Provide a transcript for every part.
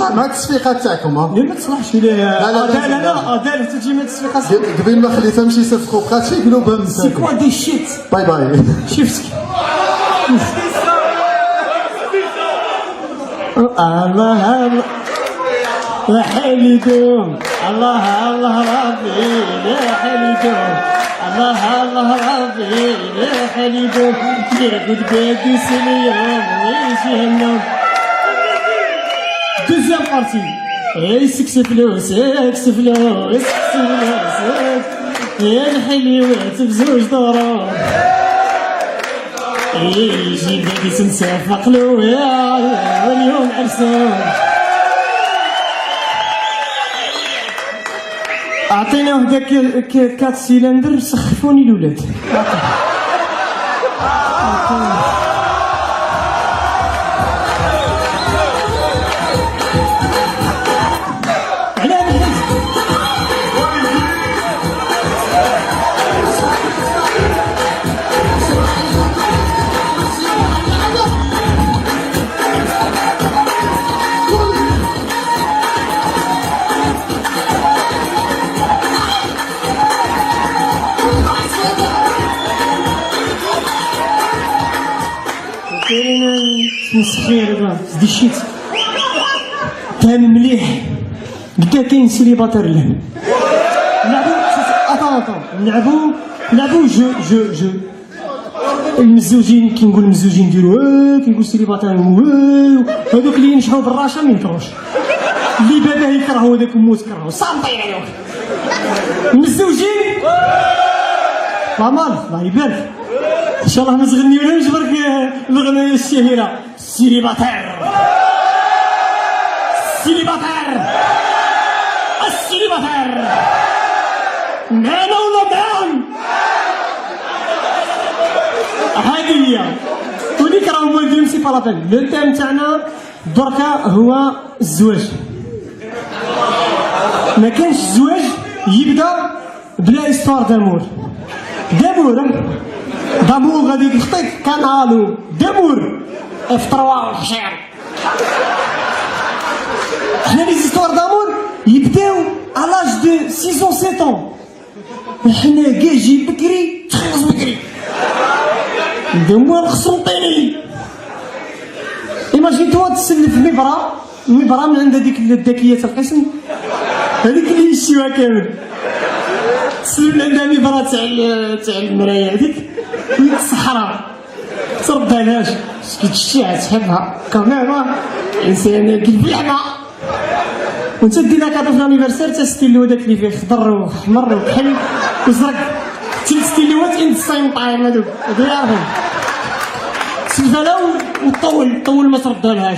نرجع مع التصفيقات تاعكم. لا ما تصلحش. لا دار تجي من التصفيقات قبل ما خليتها مشي يصفقوا بقات شي قلوبها من سي كوا دي شيت. باي باي. شفتك الله يا حليدوم الله ربي يا حليدوم الله ربي يا حليدوم يرقد بيدي سليوم ويجي النوم. دوزيام بارتي سكس فلوس يا الحليوات بزوج ضرب يجي بيدي سنسافق له واليوم عرسان. اعطيناه داك 4 سيلندر سخفوني الولاد. مسخير دي شيت تام مليح بدا كاين سيليباتير له نلعبو جو المزوجين. كي نقول المزوجين نديرو كي نقول سيليباتير هذوك اللي ينشحوا بالراشا ما ينكروش. اللي باباه يكرهوا هذاك موت كرهوا صامطين عليهم. المزوجين ضمان الله يبارك ان شاء الله ما تغنيولهمش برك الاغنيه الشهيره سيليباتير معانا ولا معاهم. هذه هي وديك راه هما ديالهم سي بارابيل. لو تيم تاعنا دركا هو الزواج. ما كانش الزواج يبدا بلا استوار دامور غادي يخطيك كانالو دامور اف3 الحشير. حنا لي زيستوار دامور يبداو الاج دو 6 و 7 حنا كاجي بكري تخلص بكري دامور خصوطيني. ايماجين توا تسلف مبرة من عند هذيك الذكية القسم هذيك اللي يشيوها كامل تسلف من عندها مبرة تاع المراية هذيك في الصحراء تردالهاش كي تشتيها تحبها كمامة انسان كيف اللعبة وانت دير لها كادو في لانيفرسير تستيلو هذاك اللي فيه خضر وحمر وكحل وزرق تستيلوات ان سايم طايم هذوك عارفين تسلفها لها وطول ما تردالهاش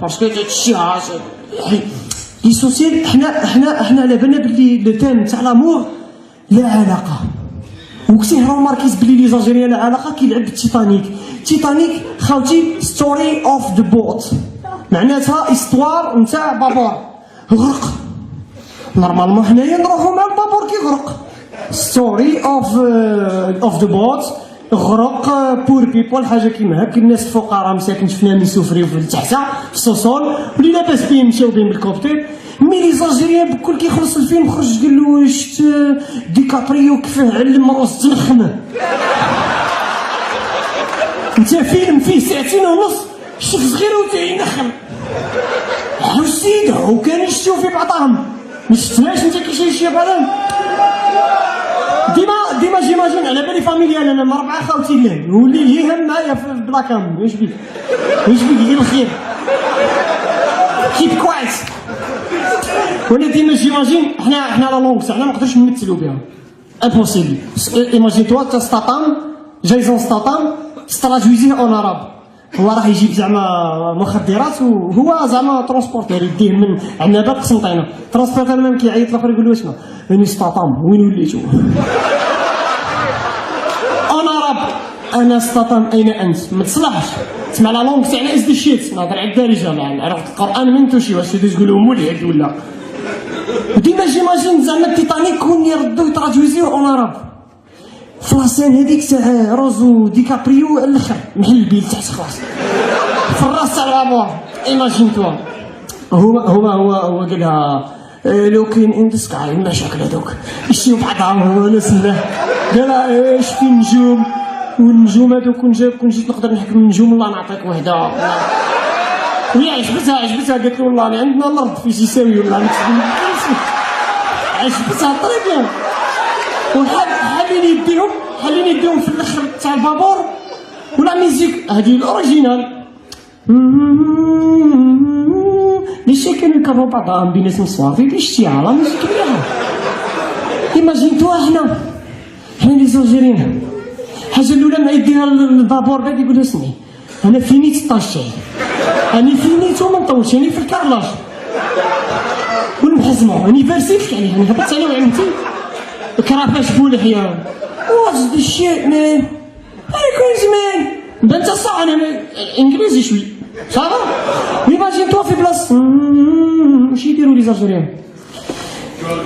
باسكو تشتيها ليسوسيال. حنا على بالنا بلي لو تيم تاع لامور لا علاقة. وكتي روماركيز بلي لي زاجيريان لا علاقة كيلعب تيتانيك خاوتي ستوري اوف ذا بوت معناتها استوار نتاع بابور غرق. نورمالمون حنايا نروحو مع البابور كيغرق. ستوري اوف ذا بوت غرق بور بيبول حاجه كيما هاك. الناس الفقراء مساكن شفناهم يسوفريو في تحت في السوسول واللي لاباس بهم مشاو بهم بالكوبتير. مي لي زاجيريان بكل كيخلص الفيلم خرج قال له شفت ديكابريو كيفاه علم روس تنخمه. انت فيلم فيه 2 ساعة ونص شوف صغير وتينخم هاو السيد هو كان يشتيو في بعضهم ما شفتهاش انت كيشي بعضهم. ديما جيماجين على بالي فاميليال انا مع 4 خاوتي ليه ولي يهم معايا في بلاكام. واش بيك دير الخير كيب كويس. وانا ديما جيماجين حنا لا لونغ حنا ما نقدرش نمثلوا بها امبوسيبل. ايماجين توا تا ستاطام جايزون ستاطام ستراجويزيه اون عرب. هو راه يجيب زعما مخدرات وهو زعما ترونسبورتير يديه من عنابه قسنطينه. ترونسبورتير ميم كيعيط الاخر يقول له شنو راني ستاطام وين وليتو اون عرب انا ستاطام اين انت ما تصلحش. تسمع لا لونغ تاعنا از دي شيت نهضر على الدارجه مع عرفت القران من توشي واش تقول لهم وليد ولا. ديما جيماجين زعما التيتانيك كون يردو يتراجويزيو اون عرب في لاسين هذيك تاع روزو ديكابريو الاخر محل البيل تحت خلاص في الراس تاع البابور. ايماجين توا هو قالها لو كاين ان ذا سكاي المشاكل هذوك يشتيو بعضهم ولا سماه قالها ايش في النجوم والنجوم هذوك كون جيت نقدر نحكم النجوم الله نعطيك وحده وهي عجبتها قالت له والله عندنا الارض فاش يساوي والله عجبتها طريقه حالين يديهم في الاخر تاع البابور ولا ميزيك هذه الاوريجينال ليش كانوا يكرهوا بعضهم بيناتهم صوافي باشتعال لا ميزيك مليحه ايماجينتوها حنا لي زالجيريين الحاجه الاولى ما يديها البابور بعد يقول لها اسمعي انا فينيت طاشي انا فينيت وما نطولش انا في الكارلاج والمحزمه انيفرسيل يعني انا هبطت عليه وعمتي كرافاش بولحيه واتس ذا شيت مان اي كريزي مان ده انت صح انا انجليزي شوي صافا ايماجين توا في بلاصه واش يديروا لي زالجيريان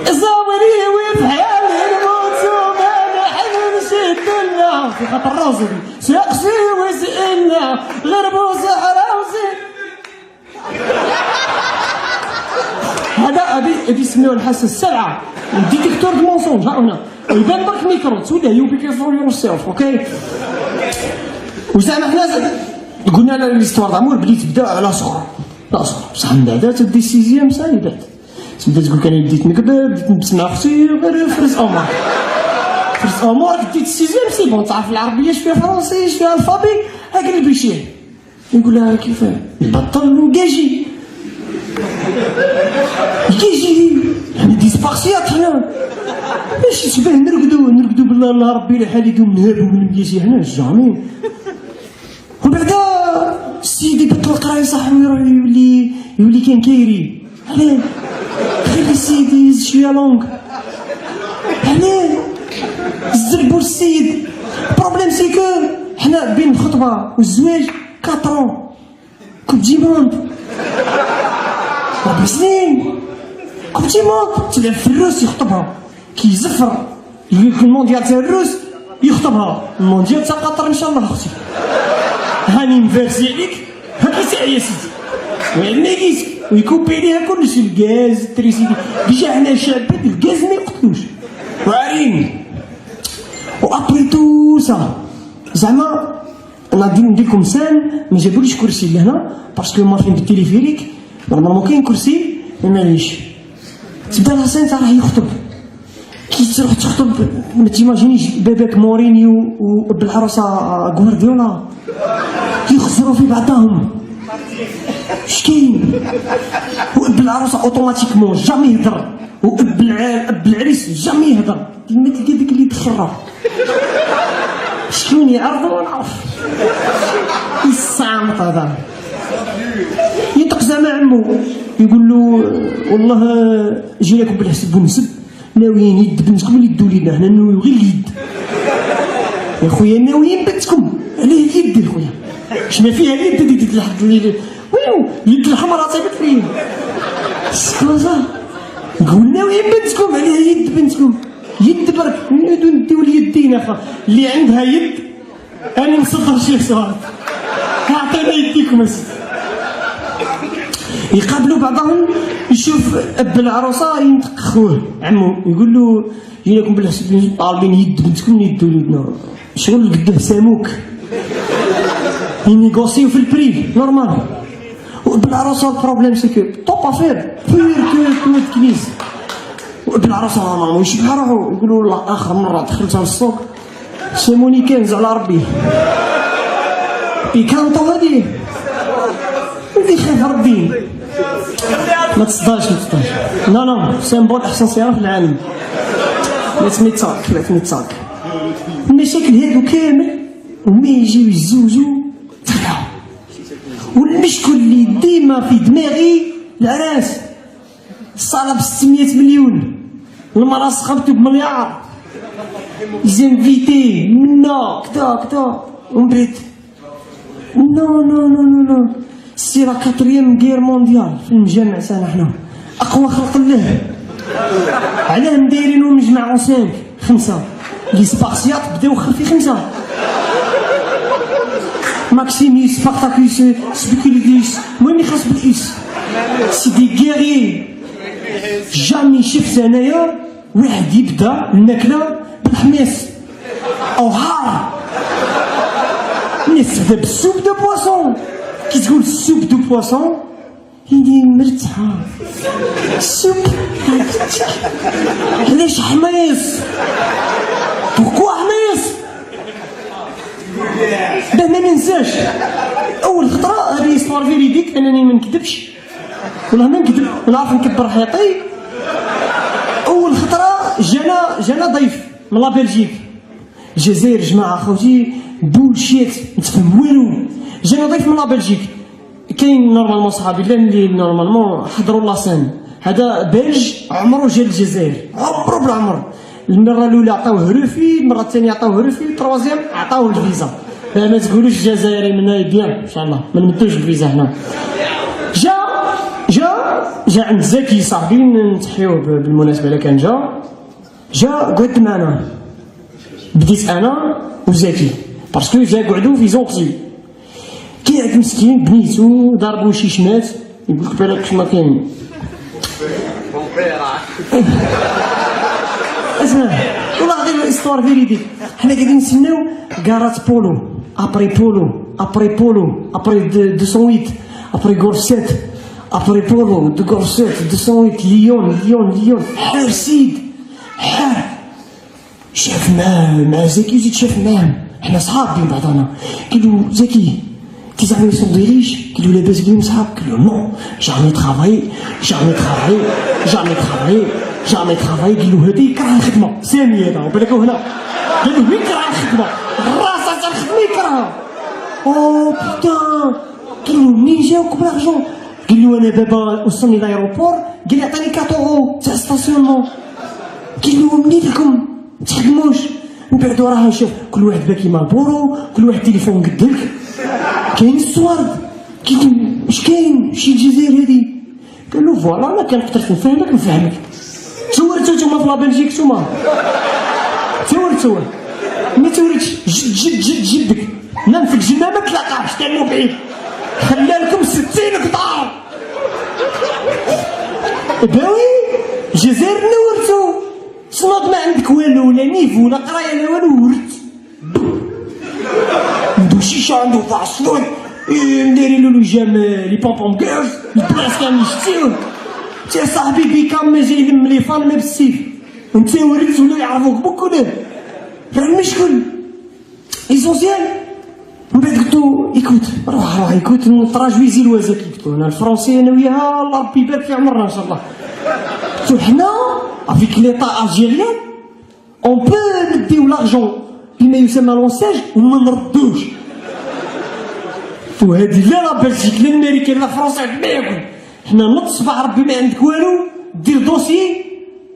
زاوري وبحال الموت وما نحن نشد الله في خاطر راسي ساقسي وسئلنا غير بوزع راوسي هذا يسميوه الحاسه السبعه الديتيكتور دو مونسونج ها هنا يبان برك ميكرو تولي يو بي كيرفول يور سيلف اوكي وزعما حنا قلنا لنا ليستوار دامور بلي تبدا على صغر لا صغر بصح من بعد تبدي السيزيام سالي بعد تبدا تقول انا بديت نكبر بديت نلبس مع اختي غير فرس امور بديت السيزيام سي بون تعرف العربيه شويه فرونسي شويه الفابي هاك البيشيه يقول لها كيف نبطل نكاجي يعني ديسبارسيات حنا باش تشبه نرقدو بالله الله ربي لحالي دوم نهابو من المياسي هنا جامي وبعدا السيد يبطل القرايه صاحبي يولي كان كايري علاه خلي السيد يهز شويه لونغ علاه الزربو السيد بروبليم سي كو حنا بين الخطبه والزواج 4 كوب دي موند 4 سنين كوب دي موند تلعب في الروس يخطبها كي يزفر يقولك المونديال تاع الروس يخطبها المونديال تاع قطر ان شاء الله اختي هاني مفارسي عليك هاكي ساعه يا سيدي ويعنيكيس ويكوبي ليها كلشي الغاز التريسيتي ديجا حنا شابات الغاز ما يقتلوش واعرين وابري تو سا زعما انا نديركم سان ما جابوليش كرسي لهنا باسكو مارشين بالتليفيريك نورمالمون كاين كرسي معليش تبدا الحسن تاع راه يخطب كي تروح تخطب ما تيماجينيش باباك مورينيو وبالعروسه غوارديولا يخسروا في بعضهم اش كاين واب العروسه اوتوماتيكمون جامي يهضر واب العريس جامي يهضر ديما تلقى داك اللي تخرف شكون يعرضوا ونعرف الصامت هذا ينطق زعما عمو يقول له والله جي لكم بالحسب ونسب ناويين يد بنتكم اللي يدوا لينا حنا ناويين غير اليد يا خويا ناويين بنتكم علاه اليد يا خويا اش ما فيها اليد ديت لحد الليل ويو اليد الحمراء صايبت فين سكوزا نقول ناويين بنتكم علاه يد بنتكم يد برك نديو اليدين اخا اللي عندها يد انا نصدر شي سؤال اعطينا يديكم اسيدي يقابلوا بعضهم يشوف اب العروسه ينطق خوه عمو يقول له جي لكم بالحسب طالبين يد بنتكم يدوا لنا شغل قداه ساموك ينيغوسيو في البري نورمال واب العروسه البروبليم سيكو طوب افير بير كو تكنيس واب العروسه نورمالمون يشبه روحو يقولوا لا اخر مره دخلتها للسوق سيموني كنز على ربي بيكانطو هادي ودي خاف ربي ما تصداش لا سيمبول احسن سياره في العالم ليت مي تاك المشاكل هادو كامل وما يجيو يزوجو تخلعو والمشكل اللي ديما في دماغي العراس الصاله ب 600 مليون المراه سخبتو بمليار زانفيتي نو كدا ومن بعد نو سي لا 4 غير مونديال في المجمع تاعنا حنا اقوى خلق الله علاه مدايرينو مجمع 5 لي سبارسيات بداو في 5 ماكسيميس سبارتاكوس سبيكوليديس المهم يخلص بالاس سي دي غيري جامي شفت انايا واحد يبدا الماكله بالحميص او هار الناس تبدا بالسوب دو بواسون كي تقول السوب دو بواسون هيدي مرتاحه السوب علاش حميص بوركوا حميص باه ما ننساش اول خطره هذه استوار فيريديك انني ما نكذبش والله ما نكذب ونعرف نكبر حيطي اول خطره جانا ضيف من لا بلجيك الجزائر جماعه خوتي بولشيت ما تفهم والو جانا ضيف من لا بلجيك كاين نورمالمون صحابي اللي نورمالمون حضروا لاسين هذا بلج عمرو جا الجزائر عمرو بالعمر المره الاولى عطاوه هروفي المره الثانيه عطاوه هروفي التروازيام عطاوه الفيزا ما تقولوش الجزائري منا بيان ان شاء الله ما نمدوش الفيزا هنا جا عند زكي صاحبي نتحيوه بالمناسبه الا كان جا قعد معنا بديت انا وزكي باسكو جا قعدوا في زونقسي كيعك مسكين بنيتو ضربو شي شمات يقولك بالك ما كاين اسمع والله غير الاستوار فيريديك حنا قاعدين نسناو كارات بولو ابري بولو ابري 208 ابري غورسيت ابري بولو دو غورسيت 208 ليون حار سيد حار شاف مع زكي وزيد شاف معاه حنا صحاب بين بعضنا قالو زكي كي زعما يصنديليش قالو لاباس بيهم صحاب قالو نو جامي ترافاي قالو هادي يكره الخدمه سامي هذا بالك هنا قالو وين يكره الخدمه الراس تاع الخدمه يكرهها او بوتان قالو منين جاوك بالارجون قالو انا بابا وصلني لايروبور قال لي عطاني 4 اورو تاع ستاسيونمون قالو منين لكم تخدموش من بعد راه شوف كل واحد باكي مالبورو كل واحد تليفون قدك كاين الصوارد كاين واش كاين شي الجزائر هادي قال له فوالا انا كان قدرت نفهمك تصورتو نتوما في لابلجيك نتوما تصور ملي توليتش جدك نام في الجنة ما تلاقاش تعلمو بعيد خلالكم 60 قطار باوي الجزائر نورتو صناد ما عندك والو لا نيفو لا قرايه لا والو ورد عنده شيشه عنده فاصلون نديري له جام لي بومبوم كيرز البلاص كامل يشتيوه تي صاحبي بيكام ما جاي يلم لي فان ما بالسيف انت وريت ولا يعرفوك بكل راه المشكل ايسونسيال من بعد قلتو ايكوت روح ايكوت نتراجويزي الوازا كي قلتو انا الفرونسي انا وياها الله ربي يبارك في عمرنا ان شاء الله قلتو حنا افيك ليطا الجيريان اون بو نديو لارجون بما يسمى لونساج وما نردوش وهادي لا لا بلجيك لا الامريكان لا فرنسا ما ياكل حنا نط صباح ربي ما عندك والو دير دوسي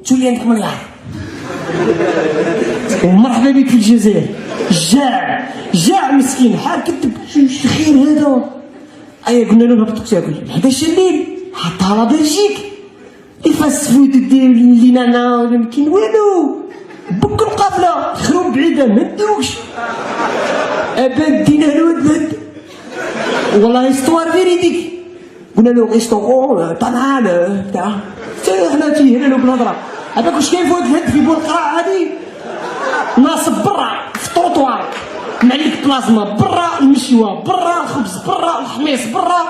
تولي عندك مليار ومرحبا بك في الجزائر جاع مسكين حار كتب شي خير هذا ايا قلنا له هبطك تاكل 11 الليل حطها لا بلجيك الفاست فود دير لي نانا ولا ما كاين والو بك القافله خروب بعيده ما نديروكش ابا دينا له والله استوار فيريديك قلنا له ريستورون طنعان بتاع حنا تيهنا له بالهضره هذاك واش كاين فوق الهد في بول القراع هادي ناصب برا في الطروطوار معليك بلازما برا المشوى برا الخبز برا الحميص برا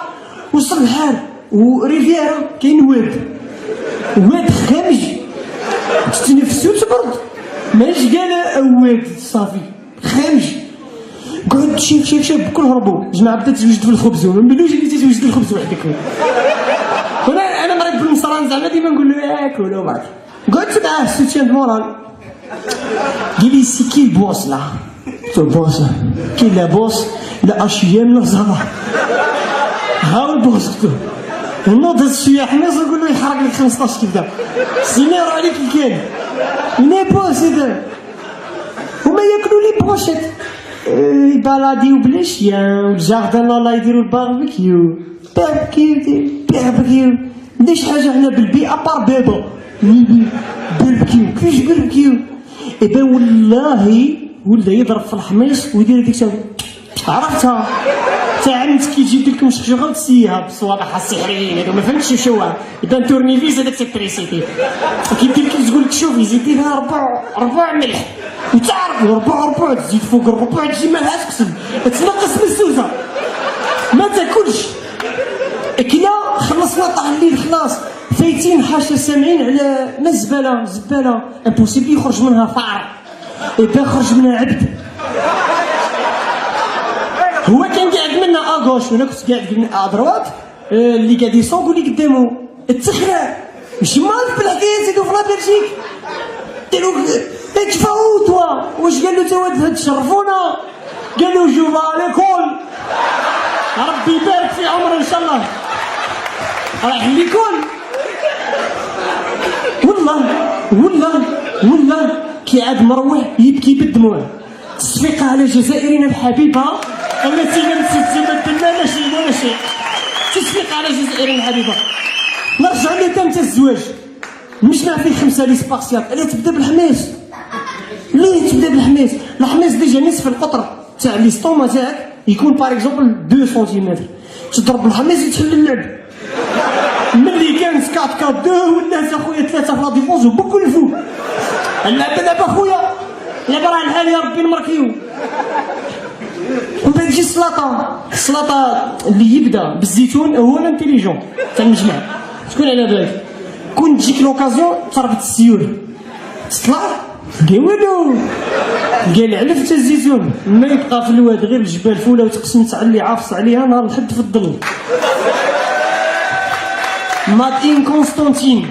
وصل الحال وريفيرا كاين واد خامج تتنفسو تبرد ماش قال واد صافي خامج قعد شيف بكل هربوا جماعه بدات توجد في الخبز وما نبلوش اللي توجد الخبز وحدك انا مريض بالمصران زعما ديما نقول له كولو معاك قعدت معاه سوتيان دو مورال قال لي سي كي البوس لا البوس كاين لا بوس لا اشيام لا زهره ها البوس قلت له نوض هز شويه حميص ونقول له يحرق لك 15 كبده سينيرو عليك الكان لي بوس هذا هما ياكلوا لي بروشيت يبالاديو بلي شيان والجاردان الله يديروا الباربيكيو باربيكيو نديش حاجه هنا بالبي ابار بابا باربيكيو كيفاش باربيكيو ايبا والله ولا يضرب في الحميص ويدير هذيك عرفتها تا عندك كيجيب لكم شخشوخه وتسيها بالصوابع السحريين هذو ما فهمتش شو هو يبان تورنيفيس هذاك سيكتريسيتي كيدير لك تقول لك شوفي زيدي لها ربع ملح وتعرف ربع تزيد فوق الربع تجي مالها تقسم تنقص من السوسه ما تاكلش كلا خلصنا طاح الليل خلاص فايتين حاشا سامعين على ما زباله امبوسيبل يخرج منها فار يبقى خرج منها عبد هو كان قاعد منا اغوش وانا كنت قاعد منا ادروات اللي قاعد يصوب اللي قدامه التخرع مش مالك بالحكايه زيدو في لابلجيك قالوا اتفاو توا واش قال له توا هاد تشرفونا قال له جو ليكول ربي يبارك في عمره ان شاء الله رايح ليكول والله كي عاد مروح يبكي بالدموع تصفيقه على جزائرنا الحبيبه التي لم تتمدن لا شيء تصفيقه على جزائرنا الحبيبه نرجع لتم الزواج مشنا فيه 5 لي سباسيات اللي تبدا بالحماس الحماس ديجا نصف القطر تاع لي ستوما تاعك يكون باغ اكزومبل 2 سنتيمتر تضرب الحماس يتحل اللعب ملي كانت 4-4-2 ولات اخويا 3 في لا ديفونس وبكل الفوق اللعبه اخويا اللعبه راه الحال يا ربي نمركيو ومن بعد تجي السلطه اللي يبدا بالزيتون هو الانتيليجون تاع المجمع شكون على بالك كون تجيك لوكازيون تربط السيول تطلع قال والو قال علفت الزيتون ما يبقى في الواد غير الجبال فوله وتقسمت على اللي عافص عليها نهار الحد في الظل مادين كونستانتين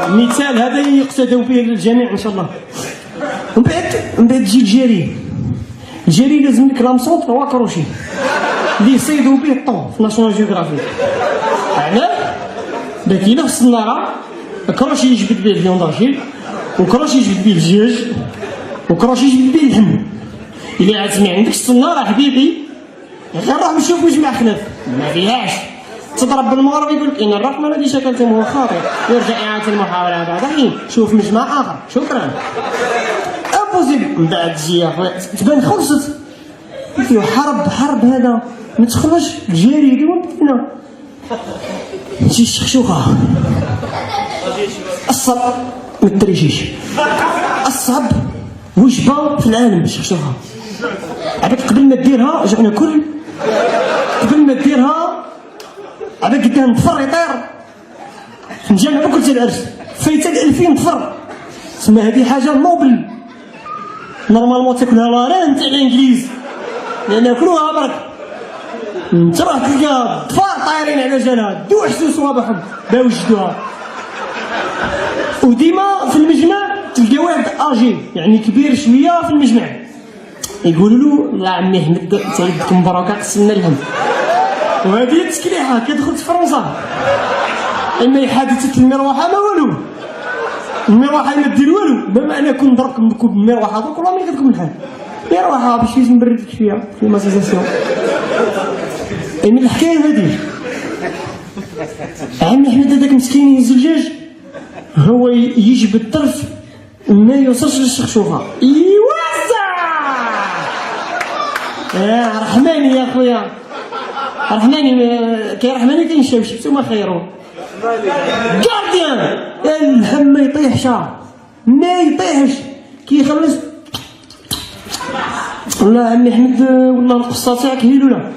مثال هذا يقتدوا به الجميع ان شاء الله ومن بعد تجي الجيري لازم لك لامسونط هو كروشي اللي يصيدوا به الطون في ناشونال جيوغرافي علاه باكي لا في الصناره كروشي يجبد به الفيونداجي وكروشي يجبد به الدجاج وكروشي يجبد به اللحم الا عاد ما عندكش الصناره حبيبي غير روح نشوف مجمع خلاف ما فيهاش تضرب بالمغرب يقول لك ان الرقم الذي شكلتموه خاطئ يرجع اعاده المحاوله بعد حين شوف مجمع اخر شكرا امبوسيبل من بعد تجي يا خويا تبان خلصت فيه حرب هذا ما تخرجش الجاري اللي بدينا تجي الشخشوخه الصعب ما تريشيش الصعب وجبه في العالم الشخشوخه عباك قبل ما ديرها جعنا كل قبل ما ديرها عباك قدام ضفر يطير نجمع بكل العرس فايته 2000 ضفر تسمى هذه حاجه نوبل نورمالمون تاكلها لارين تاع الانجليز لان ياكلوها برك تروح تلقى ضفار طايرين على جالها دوحسوا صوابعهم باو يجدوها وديما في المجمع تلقى واحد اجي يعني كبير شويه في المجمع يقولوا له يا عمي احمد تعيدك مبروك قسمنا لهم وهذه التسكليحه كتدخل فرنسا اما حادثه المروحه ما والو المروحه ما دير والو بما انا كون ضربكم بكم بالمروحه دوك والله ما لقيتكم الحال مروحه باش نبردك شويه كليماتيزاسيون من الحكايه هذه عمي احمد هذاك مسكين يهز الدجاج هو يجي بالطرف ما يوصلش للشخشوخه يوزع يا رحماني يا خويا رحماني كي رحماني كينشاوش نتوما خيرون جارديان اللحم ما يطيحش ما يطيحش كيخلص والله عمي احمد والله القصه تاعك هيلولا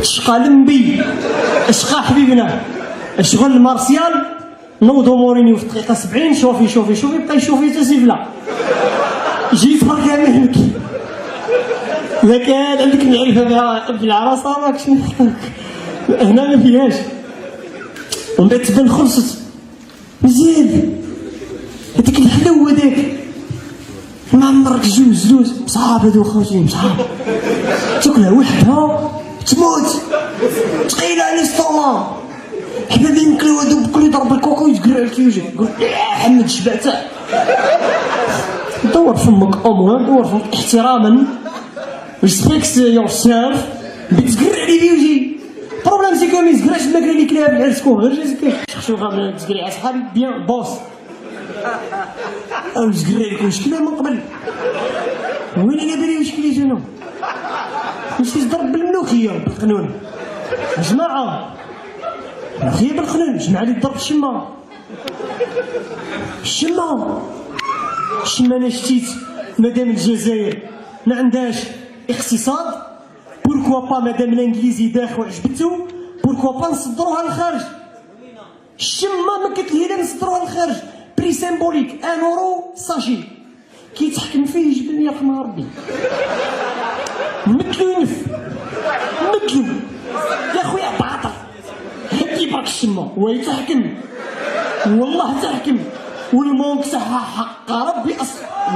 شقا لمبي شقا حبيبنا شغل مارسيال نوضو مورينيو في الدقيقه 70 شوفي بقى يشوفي حتى سيفلا جيت برك عمي احمد اذا كان عندك المعرفه بالعراسه راك شنو هنا ما فيهاش ومن بعد تبان خلصت مزيان هذيك الحلوه داك ما عمرك جوز صعاب هذو خاوتي صعاب تاكلها وحدها تموت ثقيله على الاسطوما حبابي يمكن هذو بكل يضرب الكوكو يتقرع الكيوجي يقول حمد شبعت دور فمك امور دور فمك احتراما ريسبكت يور سيلف بتقرع لي بيوجي بروبليم سي كو ما يزقرعش الماكله اللي كلاها بالعرسكم غير شخشوخه تزقري اصحابي بيان بوس او يزقرع لك مشكله من قبل وين انا بالي مشكلتي انا مشيت ضرب بالملوخيه بالقانون. جماعه ملوخيه بالقانون، جمع لي ضرب الشمه. الشمه انا شتيت مادام الجزائر ما عندهاش اقتصاد، بوركوا با مادام الانجليزي داخل وعجبته، بوركوا با نصدروها للخارج. الشمه ما كتلهي لا نصدروها للخارج، بري سيمبوليك 1 اورو ساشي، كي يتحكم فيه يجبد لي يرحم ربي. مثلو ينف مثلو يا خويا باطل هدي برك الشمه ويتحكم والله تحكم، والمونك تاعها حق ربي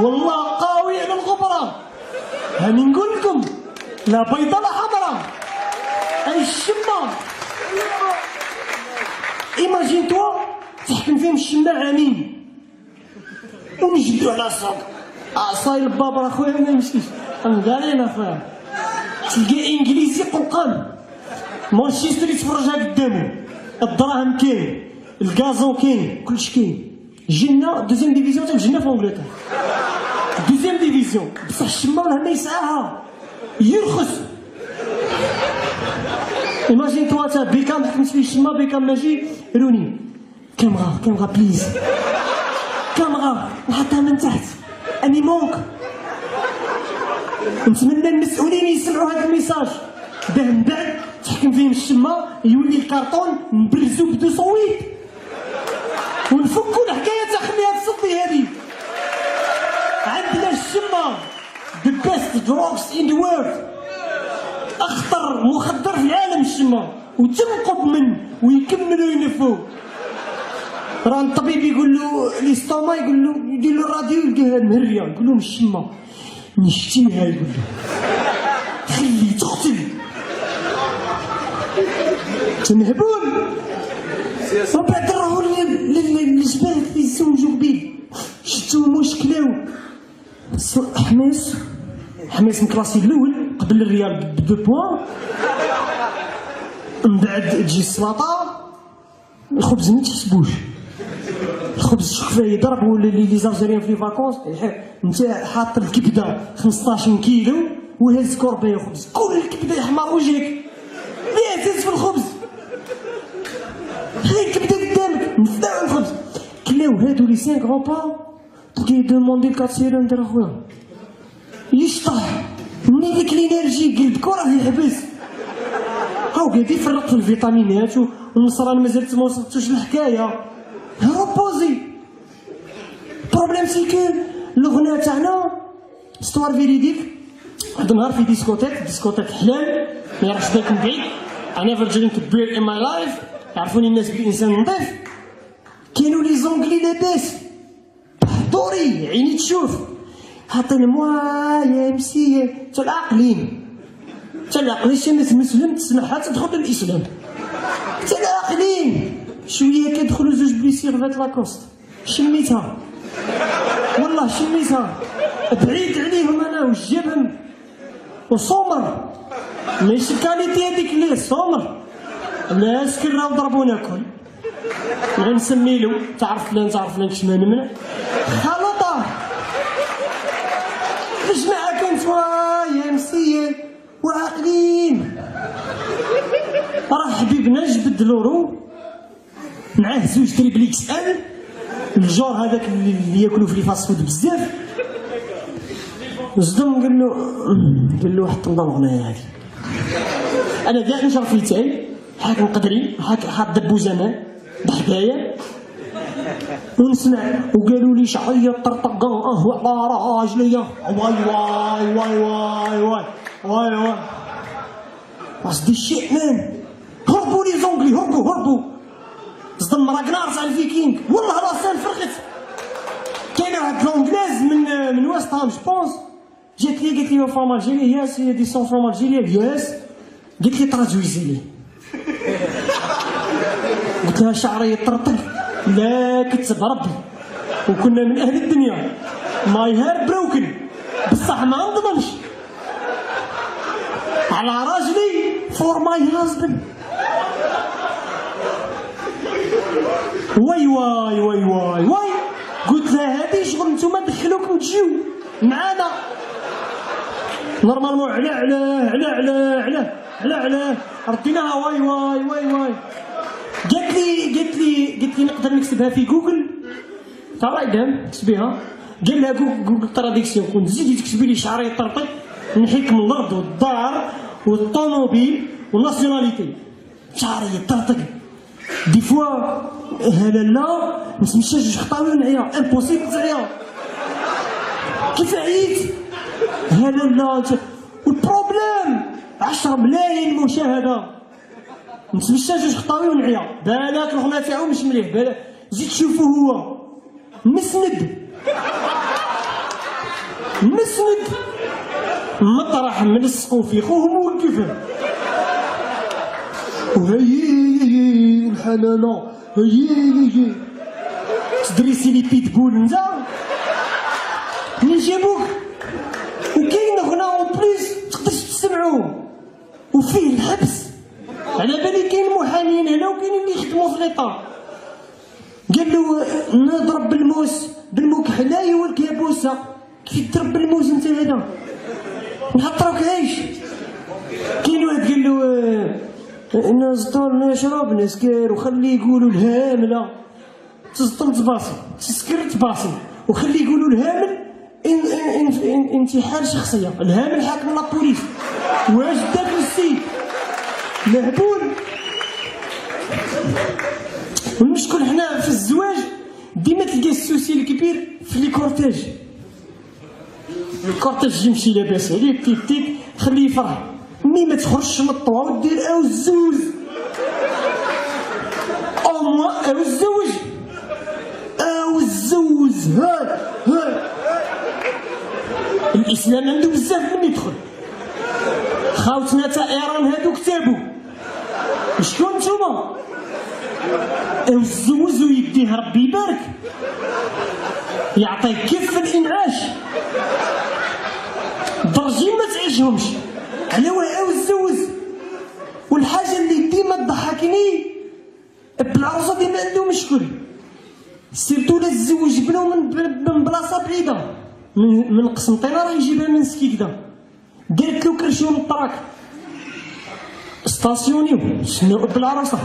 والله قاوي على الغبره. هاني نقول لكم لا بيضه لا حمراء، اي الشمه ايماجين توا تحكم فيهم الشمه عامين ونجبدو على السوق. عصاي الباب راه خويا ما يمشيش، نقالين اخويا تلقى انجليزي قلقان مانشستر يتفرجها قدامه، الدراهم كاين، الكازون كاين، كلشي كاين. جينا دوزيام ديفيزيون تاع جينا في انجلترا دوزيام ديفيزيون، بصح الشمه راه ما يسعاها يرخص. ايماجين توا تا بيكام حكمت فيه الشمه، بيكام ماشي روني كاميرا بليز، كاميرا نحطها من تحت اني مونك. نتمنى المسؤولين يسمعوا هذا الميساج باه من بعد تحكم فيهم الشمه يولي الكارطون نبرزو بدو صويت ونفكوا الحكايه تاع خليها تصدي هذه. عندنا الشمه the best drugs in the world، اخطر مخدر في العالم الشمه، وتنقب منه ويكملوا ينفوا. راه الطبيب يقول له ليستوما، يقول له يدير له الراديو يلقاها مهريه، يقول لهم الشمه نشتيها، يقول له خلي تقتل تنهبون. ومن بعد راهو للجبال اللي يتزوجوا قبيل شتو مشكلاو حماس مكلاسي الاول قبل الريال ب2 بوان، من بعد تجي السلطه، الخبز ما تحسبوش، الخبز شوف يضرب لي زالجيريان في لي فاكونس. انت حاط الكبده 15 كيلو وهز كوربيه خبز، كل الكبده يحمر وجهك ليه تهز في الخبز، هاي الكبده قدامك نفداو الخبز. كلاو هادو لي 5 غوبا تلقيه دوموندي 4 سيلندر اخويا يشطح منين ديك الانرجي قلبك وراه يحبس. هاو قاعد يفرق في الفيتامينات والنصران مازالت ما وصلتوش الحكايه. روبوزي بروبليم سي كو الغناء تاعنا ستوار فيريديك. واحد النهار في ديسكوتيك حلال ما يعرفش ذاك من بعيد، I never drink beer in my life، يعرفوني الناس بلي انسان نظيف. كانوا لي زونغلي لاباس بحضوري عيني تشوف حاطين موا يا مسي تا العاقلين شمس مسلم تسمعها تدخل للاسلام تا العاقلين. شويه كيدخلوا زوج بليسير فات لاكوست شميتها والله شميتها بعيد عليهم انا وجابهم وصومر ماشي كاليتي هذيك اللي صومر لا سكر راه ضربونا كل غنسمي له تعرف فلان كشمان منه خلطه الجماعه كانت يا مسيين وعاقلين. راه حبيبنا جبد لورو معاه زوج تريبل اكس ال، الجور هذاك اللي ياكلوا في لي فاست فود بزاف. صدم قال له حط نضرب هنايا هذه انا كاع نشرب في تاعي حاك نقدري حاط دبوزه ماء بحكايه ونسمع وقالوا لي شعريه طرطقه على راجليا واي واش دي شيء مان. هربوا لي زونغلي هربوا صدم راكنار تاع الفيكينغ والله راسها فرقت. كاين واحد لونغلاز من ويست هام جوبونس جات لي قالت لي فروم الجيري ياس دي سون فروم الجيري ياس، قالت لي تراجويزي لي قلت لها شعري يطرطق لا كتب ربي وكنا من اهل الدنيا ماي هير بروكن بصح ما نضمنش على راجلي فور ماي هازبند. واي قلت لها هادي شغل نتوما دخلوكم تجيو معانا نورمالمون علاه رديناها واي قالت لي نقدر نكتبها في جوجل. تا الله يدهم كتبيها. قال لها جوجل تراديكسيون كون تزيدي تكتبي لي شعري طرطي نحيك من الارض والدار والطوموبيل والناسيوناليتي. شعري طرطق دي فوا هلالا نتمشى جوج خطاوي ونعيا امبوسيبل تعيا. كيف عييت هلالا والبروبليم 10 ملايين مشاهده نتمشى جوج خطاوي ونعيا. بالك الغنى تاعو مش مليح. بالك زيد شوفو هو مسند مطرح ملصقو في خوه موقفه. وهي الحلاله هي تدريسي لي بيتبول انت من جابوك. وكاين غنى اون بليس تقدرش تسمعوه وفيه الحبس. على بالي كاين محامين هنا وكاينين اللي يخدموا في ليطا. قال له نضرب بالموس بالمكحلاي والكابوسه. كيف تضرب بالموس انت هذا نحطروك عيش. كاين واحد قال له نزطر نشرب نسكر وخلي يقولوا الهامله تزطم تباصي تسكر تباصي وخلي يقولوا الهامل انتحال شخصيه. الهامل حاكم لابوليس. واش داك السيد مهبول. والمشكل حنا في الزواج ديما تلقى السوسي الكبير في لي كورتاج. الكورتاج يمشي لاباس عليك تيك خليه يفرح. مي ما تخرجش من الطوا ودير او الزوز او موا او الزوز. ها الاسلام عنده بزاف من يدخل. خاوتنا تاع ايران هادو كتابو شكون نتوما او الزوز ويديه ربي يبارك يعطيك كيف في الانعاش. درجين ما تعيشهمش على او الزوز. والحاجه اللي ديما تضحكني بالعروسه ديما عنده مشكل سيرتو لا تزوج بنو من بلاصه بعيده من قسنطينه راه يجيبها من سكيكدا. قالت له كرشيو من الطراك ستاسيونيو شنو بالعروسه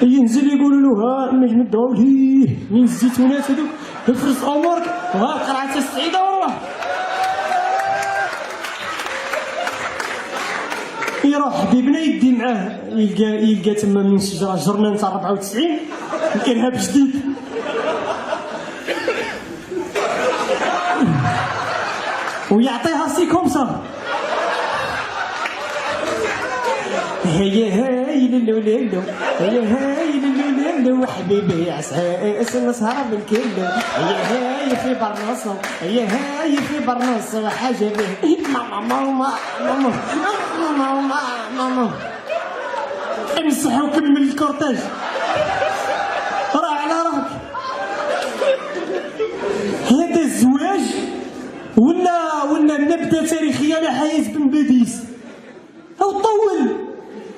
ينزل يقولوا له ها مش ندعو ليه من الزيتونات هذوك افرز امورك ها قرعه السعيده والله. يروح حبيبنا يدي معاه يلقى تما من شجره جرنان تاع 94 الارهاب جديد. ويعطيها سي كومسا. هاي لولو هاي لولو حبيبي عساس نسهر بالكل. هاي في برناصو هاي في برناصو حاجه به ماما امسح وكمل الكورتاج راه على راك. هذا الزواج ولا نبذه تاريخيه لحياة بن باديس. او طول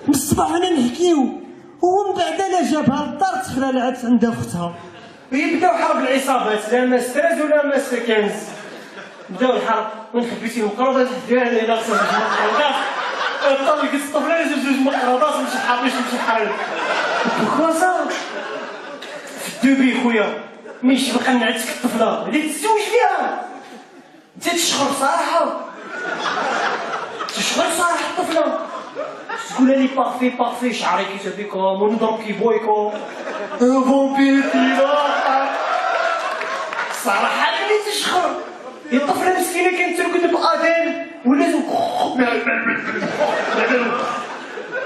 من الصباح وانا نحكيو ومن بعد لا جابها للدار تخلعت عند اختها. ويبداو حرب العصابات لا ماستاز ولا ماستكنز. بداو الحرب وين خبيتي المقرضات ديالها الى خصها المقرضات طلقت الطفله جوج مقرضات مش حابيش مش حارب كواسا في الدوبي خويا مش بقى نعتك الطفله اللي تزوج فيها انت تشخر صراحه الطفله تقول لي بارفي شعري كي تبيكم ونضرب كي بويكم فومبيتينا صراحه اللي تشخر هي الطفله مسكينه كانت ترقد بادان ولازم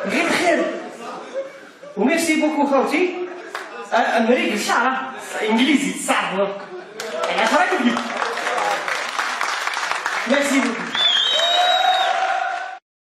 غير خير. وميرسي بوكو خوتي امريكي الشعر انجليزي صعب على خراك ميرسي بوكو.